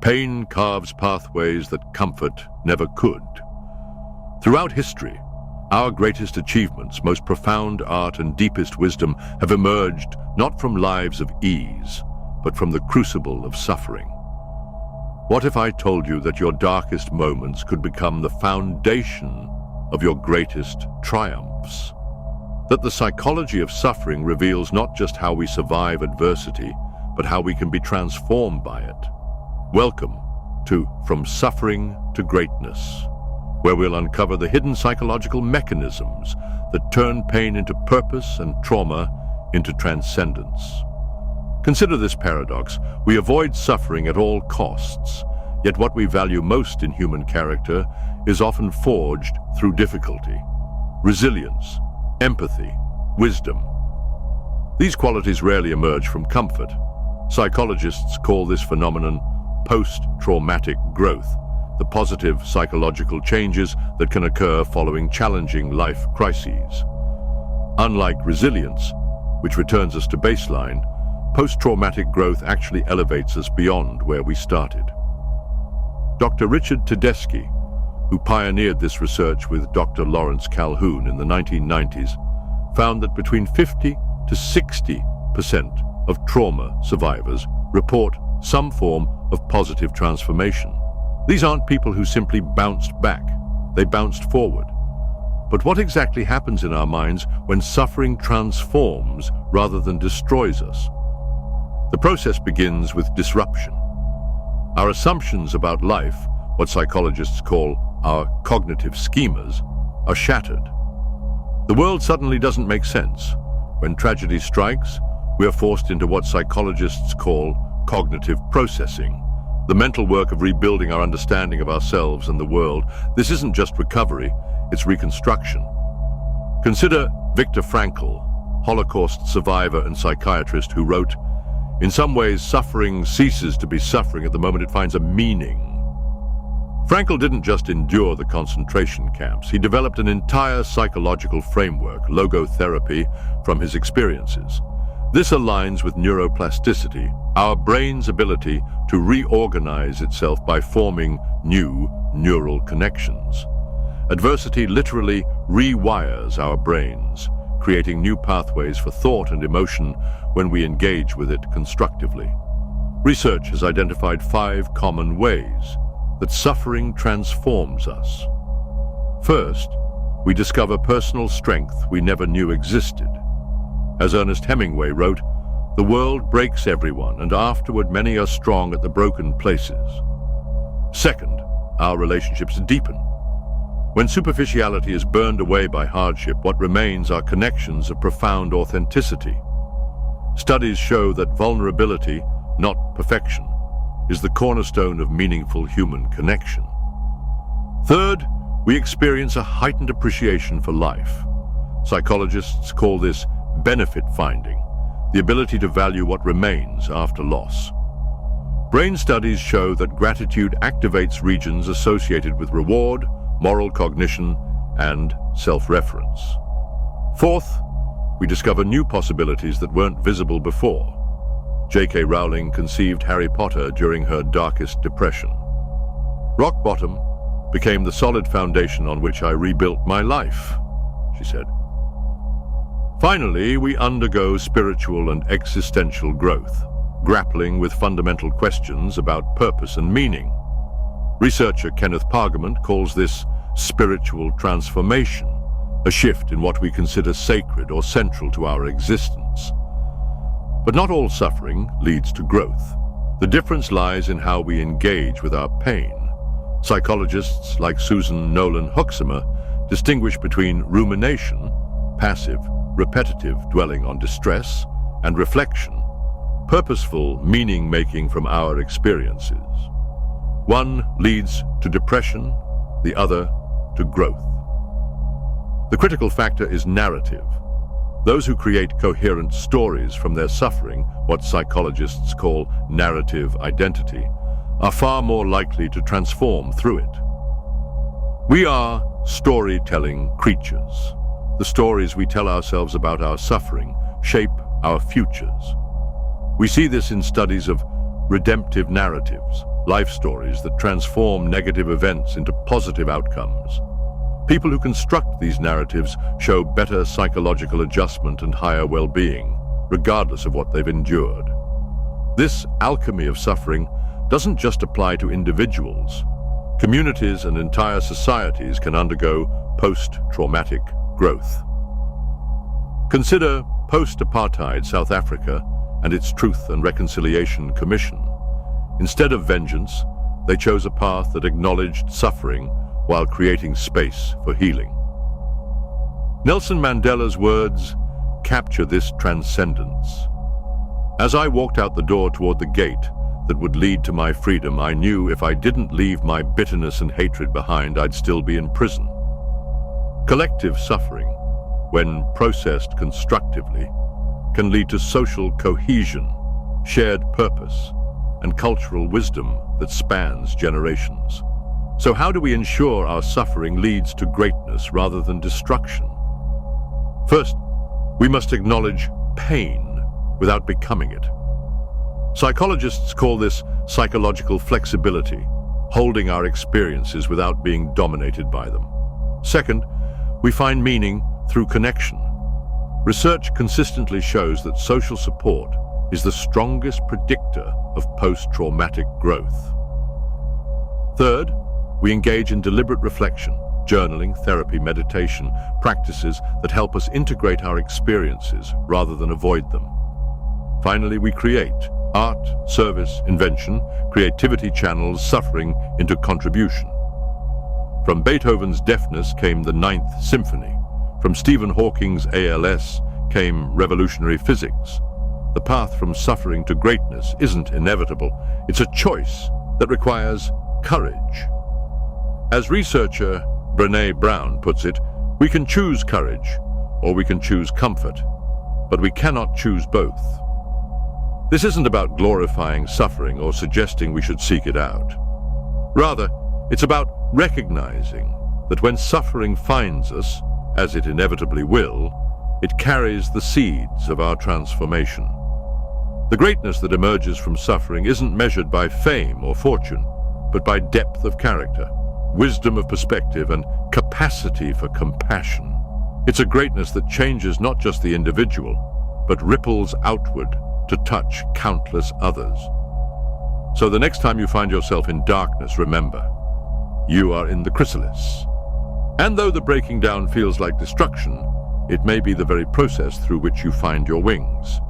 Pain carves pathways that comfort never could. Throughout history, our greatest achievements, most profound art and deepest wisdom have emerged not from lives of ease, but from the crucible of suffering. What if I told you that your darkest moments could become the foundation of your greatest triumphs? That the psychology of suffering reveals not just how we survive adversity, but how we can be transformed by it. Welcome to From Suffering to Greatness, where we'll uncover the hidden psychological mechanisms that turn pain into purpose and trauma into transcendence. Consider this paradox. We avoid suffering at all costs, yet what we value most in human character is often forged through difficulty. Resilience, empathy, wisdom. These qualities rarely emerge from comfort. Psychologists call this phenomenon post-traumatic growth, the positive psychological changes that can occur following challenging life crises. Unlike resilience, which returns us to baseline, post-traumatic growth actually elevates us beyond where we started. Dr. Richard Tedeschi, who pioneered this research with Dr. Lawrence Calhoun in the 1990s, found that between 50 to 60% of trauma survivors report some form of positive transformation. These aren't people who simply bounced back, they bounced forward. But what exactly happens in our minds when suffering transforms rather than destroys us? The process begins with disruption. Our assumptions about life, what psychologists call our cognitive schemas, are shattered. The world suddenly doesn't make sense. When tragedy strikes, we are forced into what psychologists call cognitive processing, the mental work of rebuilding our understanding of ourselves and the world. This isn't just recovery, it's reconstruction. Consider Viktor Frankl, Holocaust survivor and psychiatrist, who wrote, "In some ways, suffering ceases to be suffering at the moment it finds a meaning." Frankl didn't just endure the concentration camps. He developed an entire psychological framework, logotherapy, from his experiences. This aligns with neuroplasticity, our brain's ability to reorganize itself by forming new neural connections. Adversity literally rewires our brains, creating new pathways for thought and emotion when we engage with it constructively. Research has identified 5 common ways that suffering transforms us. First, we discover personal strength we never knew existed. As Ernest Hemingway wrote, "The world breaks everyone, and afterward many are strong at the broken places." Second, our relationships deepen. When superficiality is burned away by hardship, what remains are connections of profound authenticity. Studies show that vulnerability, not perfection, is the cornerstone of meaningful human connection. Third, we experience a heightened appreciation for life. Psychologists call this benefit finding, the ability to value what remains after loss. Brain studies show that gratitude activates regions associated with reward, moral cognition, and self-reference. Fourth, we discover new possibilities that weren't visible before. J.K. Rowling conceived Harry Potter during her darkest depression. "Rock bottom became the solid foundation on which I rebuilt my life," she said. Finally, we undergo spiritual and existential growth, grappling with fundamental questions about purpose and meaning. Researcher Kenneth Pargament calls this spiritual transformation, a shift in what we consider sacred or central to our existence. But not all suffering leads to growth. The difference lies in how we engage with our pain. Psychologists like Susan Nolan Huxamer distinguish between rumination, passive, repetitive dwelling on distress, and reflection, purposeful meaning-making from our experiences. One leads to depression, the other to growth. The critical factor is narrative. Those who create coherent stories from their suffering, what psychologists call narrative identity, are far more likely to transform through it. We are storytelling creatures. The stories we tell ourselves about our suffering shape our futures. We see this in studies of redemptive narratives, life stories that transform negative events into positive outcomes. People who construct these narratives show better psychological adjustment and higher well-being, regardless of what they've endured. This alchemy of suffering doesn't just apply to individuals. Communities and entire societies can undergo post-traumatic growth. Consider post-apartheid South Africa and its Truth and Reconciliation Commission. Instead of vengeance, they chose a path that acknowledged suffering while creating space for healing. Nelson Mandela's words capture this transcendence. As I walked out the door toward the gate that would lead to my freedom, I knew if I didn't leave my bitterness and hatred behind, I'd still be in prison. Collective suffering, when processed constructively, can lead to social cohesion, shared purpose, and cultural wisdom that spans generations. So how do we ensure our suffering leads to greatness rather than destruction? First, we must acknowledge pain without becoming it. Psychologists call this psychological flexibility, holding our experiences without being dominated by them. Second, we find meaning through connection. Research consistently shows that social support is the strongest predictor of post-traumatic growth. Third, we engage in deliberate reflection, journaling, therapy, meditation, practices that help us integrate our experiences rather than avoid them. Finally, we create art, service, invention, creativity channels suffering into contribution. From Beethoven's deafness came the Ninth Symphony. From Stephen Hawking's ALS came revolutionary physics. The path from suffering to greatness isn't inevitable. It's a choice that requires courage. As researcher Brené Brown puts it, we can choose courage or we can choose comfort, but we cannot choose both. This isn't about glorifying suffering or suggesting we should seek it out. Rather, it's about recognizing that when suffering finds us, as it inevitably will, it carries the seeds of our transformation. The greatness that emerges from suffering isn't measured by fame or fortune, but by depth of character, wisdom of perspective, and capacity for compassion. It's a greatness that changes not just the individual, but ripples outward to touch countless others. So the next time you find yourself in darkness, remember, you are in the chrysalis. And though the breaking down feels like destruction, it may be the very process through which you find your wings.